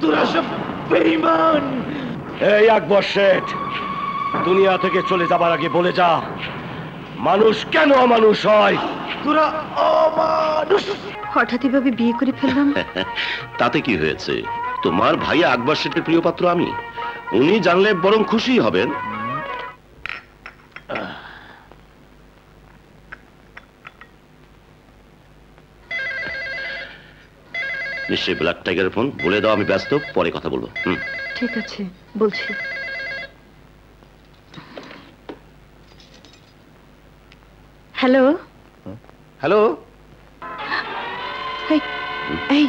তোরা সব বেঈমান। এই আকবর শেঠ, দুনিয়া থেকে চলে যাবার আগে বলে যা, মানুষ কেন অমানুষ হয়? তোরা অমানুষ। হঠাৎ এভাবে বিয়ে করে ফেললাম। তাতে কি হয়েছে? তোমার ভাই আকবর শেঠের প্রিয় পাত্র আমি, উনি জানলে বরং খুশি হবেন। নিশ্চয়ই ব্ল্যাক টাইগারের ফোন। বলে দাও আমি ব্যস্ত, পরে কথা বলবো। ঠিক আছে, বলছি। Hello hello. এই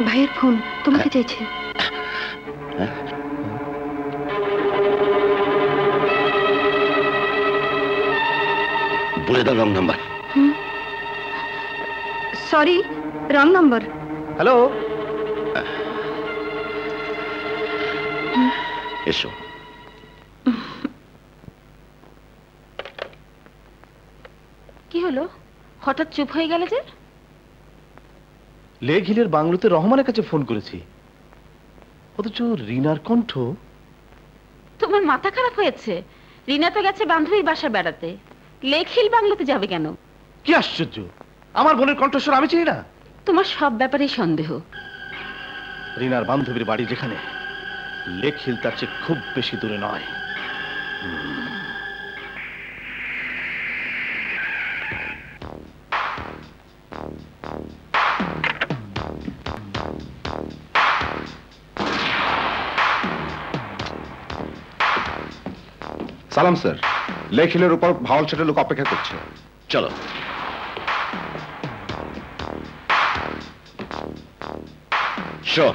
ভাইয়ের ফোন, তোমাকে চাইছে। বলে দাও wrong number. Sorry, wrong number. Hello. এসো। কি হলো, হঠাৎ চুপ হয়ে গেলে যে? লেক হিলের বাংলোতে রহমানের কাছে ফোন করেছি, অথচ রিনার কণ্ঠ। তোমার মাথা খারাপ হয়েছে? রিনা তো গেছে বান্ধবীর বাসা বেড়াতে, লেক হিল বাংলোতে যাবে কেন? কি আশ্চর্য, আমার বোনের কণ্ঠস্বর আমি চিনি না? তোমার সব ব্যাপারে সন্দেহ। রিনার বান্ধবীর বাড়ি যেখানে, লেক হিল তার চেয়ে খুব বেশি দূরে নয়। সালাম স্যার, লেক হিলের উপর ভাওয়াল ছেটের লোক অপেক্ষা করছে। চলো। শো।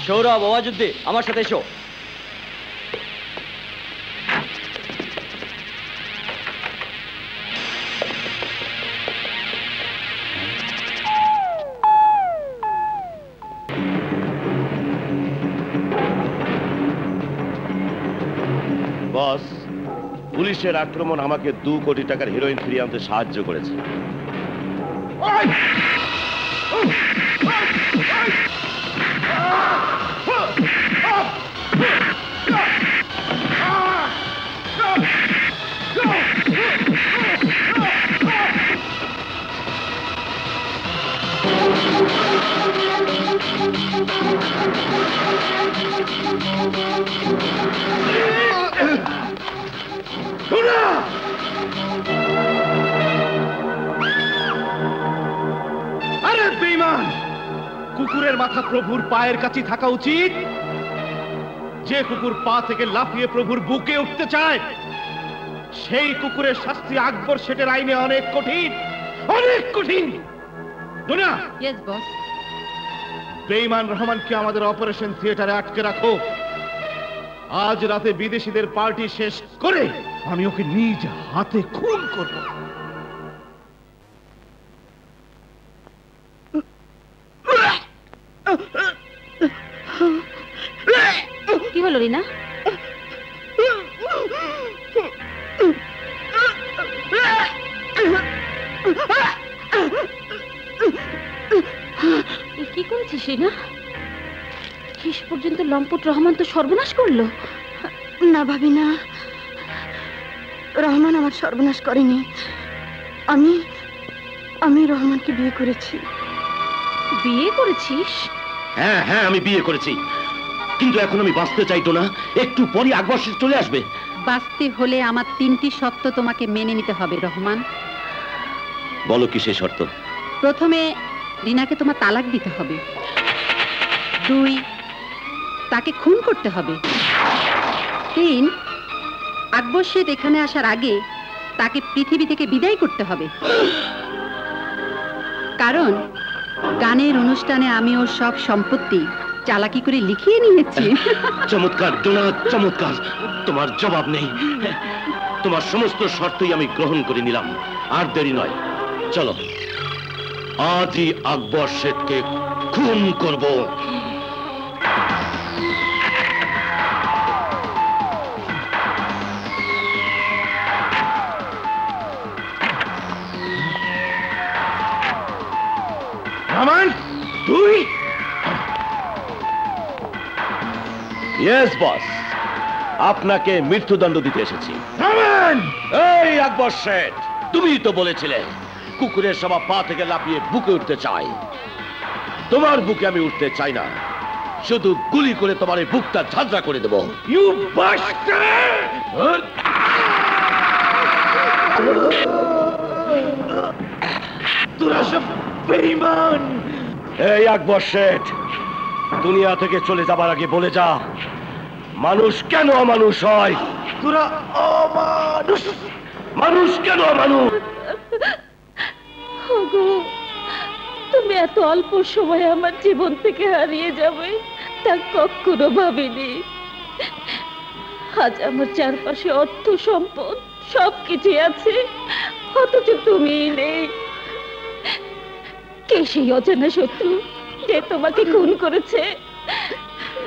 সৌরভ, ওয়াজুদ্দি, আমার সাথে এসো। বস, পুলিশের আক্রমণ আমাকে 2 কোটি টাকার হিরোইন ফিরিয়ে আনতে সাহায্য করেছে। আরে বেঈমান, কুকুরের মাথা প্রভুর পায়ের কাছে থাকা উচিত। যে কুকুর পা থেকে লাফিয়ে প্রভুর বুকে উঠতে চায়, সেই কুকুরের শাস্তি আকবর শেঠের আইনে অনেক কঠিন, অনেক কঠিন। দুনিয়া, ইয়েস বস। বেঈমান রহমানকে আমাদের অপারেশন থিয়েটারে আটকে রাখো। আজ রাতে বিদেশিদের পার্টি শেষ করে আমি ওকে নিজ হাতে খুন করব। কি হলো রিনা? বলছিস না? শেষ পর্যন্ত লম্পট রহমান তো সর্বনাশ করলো। না ভাবি না, রহমান আমার সর্বনাশ করেনি। আমি আমি রহমানকে বিয়ে করেছি। বিয়ে করেছিস? হ্যাঁ হ্যাঁ, আমি বিয়ে করেছি, কিন্তু এখন আমি বাঁচতে চাইতো না। একটু পরই আকবর শেঠ চলে আসবে। বাঁচতে হলে আমার 3টি শর্ত তোমাকে মেনে নিতে হবে রহমান। বলো কি সেই শর্ত? প্রথমে রিনাকে তোমার তালাক দিতে হবে। 2, তাকে খুন করতে হবে। 3, আকবর শেঠ এখানে আসার আগে তাকে পৃথিবী থেকে বিদায় করতে হবে। কারণ গানের অনুষ্ঠানে আমি ওর সব সম্পত্তি চালাকি করে লিখিয়ে নিয়েছি। চমৎকার ডোনা, চমৎকার। তোমার জবাব নেই। তোমার সমস্ত শর্তই আমি গ্রহণ করে নিলাম। আর দেরি নয়, চলো আজই আকবর শেঠকে খুন করব। রহমান, তুই? ইয়েস বস, আপনাকে মৃত্যুদণ্ড দিতে এসেছি। রহমান! এই আকবর শেঠ, তুমিই তো বলেছিলে কুকুরের সবা পা থেকে লাফিয়ে বুকে উঠতে চাই। তোমার বুকে আমি উঠতে চাই না, শুধু গুলি করে তোমার এই বুকটা ঝাঁঝরা করে দেবো। You bastard! তোরা সব বেঈমান! এই আকবর শেঠ, দুনিয়া থেকে চলে যাবার আগে বলে যা, মানুষ কেন অমানুষ হয়? তোরা অমানুষ! মানুষ কেন অমানুষ? ওগো, তুমি এত অল্প সময়ে আমার জীবন থেকে হারিয়ে যাবে তা কখনো ভাবিনি। আজ আমার চারপাশে অর্থ সম্পদ সবকিছুই আছে, অথচ তুমি নেই। কে সেই অজানা শত্রু যে তোমাকে খুন করেছে,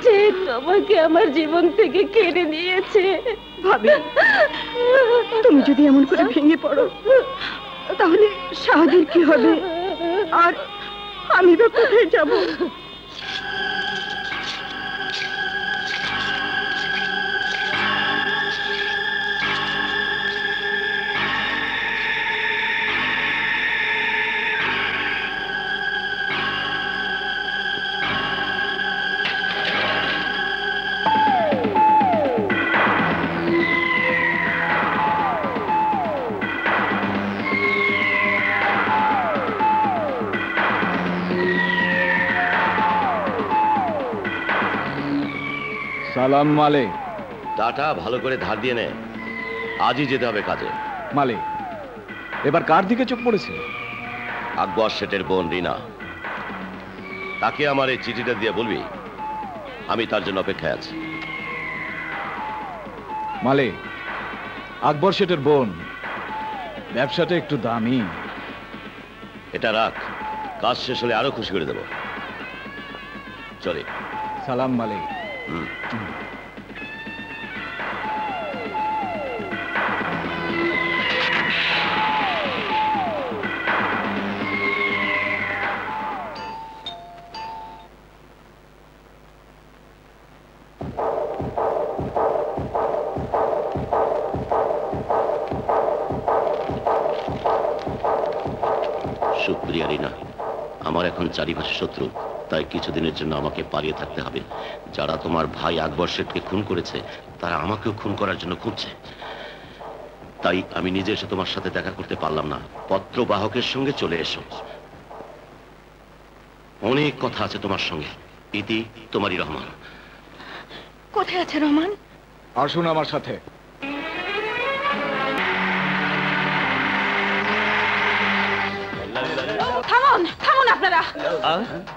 যে তোমাকে আমার জীবন থেকে কেড়ে নিয়েছে? ভাবি, তুমি যদি এমন করে ভেঙে পড়ো তাহলে শাহাদের কি হবে, আর আমি বা কোথায় যাব? সালাম মালিক। টাটা ভালো করে ধার দিয়ে নে, আজই যেতে হবে কাজে। মালিক, এবার কার দিকে চোখ পড়েছে? আকবর শেঠের বোন রিনা। তাকে আমার এই চিঠিটা দিয়ে বলবি আমি তার জন্য অপেক্ষায় আছি। মালিক, আকবর শেঠের বোন, ব্যবসাটা একটু দামি। এটা রাখ, কাজ শেষ হলে আরো খুশি করে দেব। চলে। সালাম মালিক। শুক্রিয়া রিনা, আমার এখন চারিপাশে শত্রু, তাই কিছুদিনের জন্য আমাকে পালিয়ে থাকতে হবে। যারা তোমার ভাই আকবর শেঠকে খুন করেছে তারা আমাকেও খুন করার জন্য খুঁজছে, তাই আমি নিজে এসে তোমার সাথে দেখা করতে পারলাম না। পত্র বাহকের সঙ্গে চলে এসো, অনেক কথা আছে তোমার সঙ্গে। ইতি, তোমারই রহমান। কোথায় আছে রহমান? আসুন আমার সাথে। থামুন, থামুন আপনারা।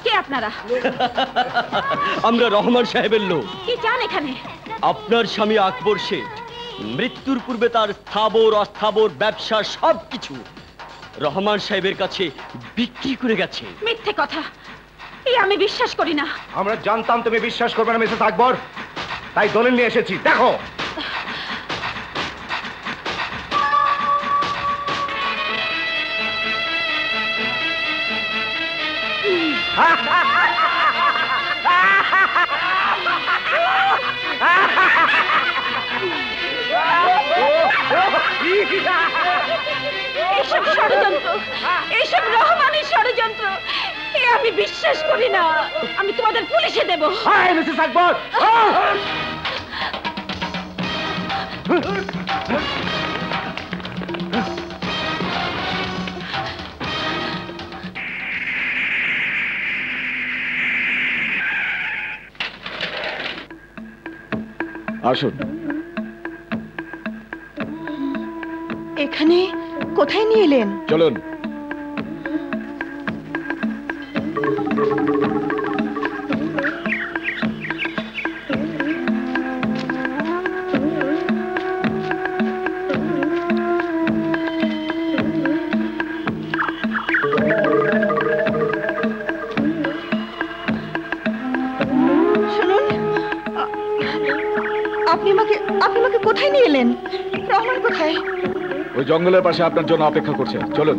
কে আপনারা? আমরা রহমান সাহেবের লোক। কি চান এখানে? আপনার স্বামী আকবর শেঠ মৃত্যুর পূর্বে তার স্থাবর অস্থাবর ব্যবসা সবকিছু রহমান সাহেবের কাছে বিক্রি করে গেছে। মিথ্যে কথা, এই আমি বিশ্বাস করি না। আমরা জানতাম তুমি বিশ্বাস করবে না মিসেস আকবর, তাই দলিল নিয়ে এসেছি, দেখো। এইসব ষড়যন্ত্র, এইসব রহমানের ষড়যন্ত্র, এ আমি বিশ্বাস করি না। আমি তোমাদের পুলিশে দেব। হায় মিসেস আকবর! আসুন। এখানে কোথায় নিয়ে এলেন? চলুন। শুনুন, আপনি আমাকে কোথায় নিয়ে এলেন? রহমান কোথায়? ওই জঙ্গলের পাশে আপনার জন্য অপেক্ষা করছে, চলুন।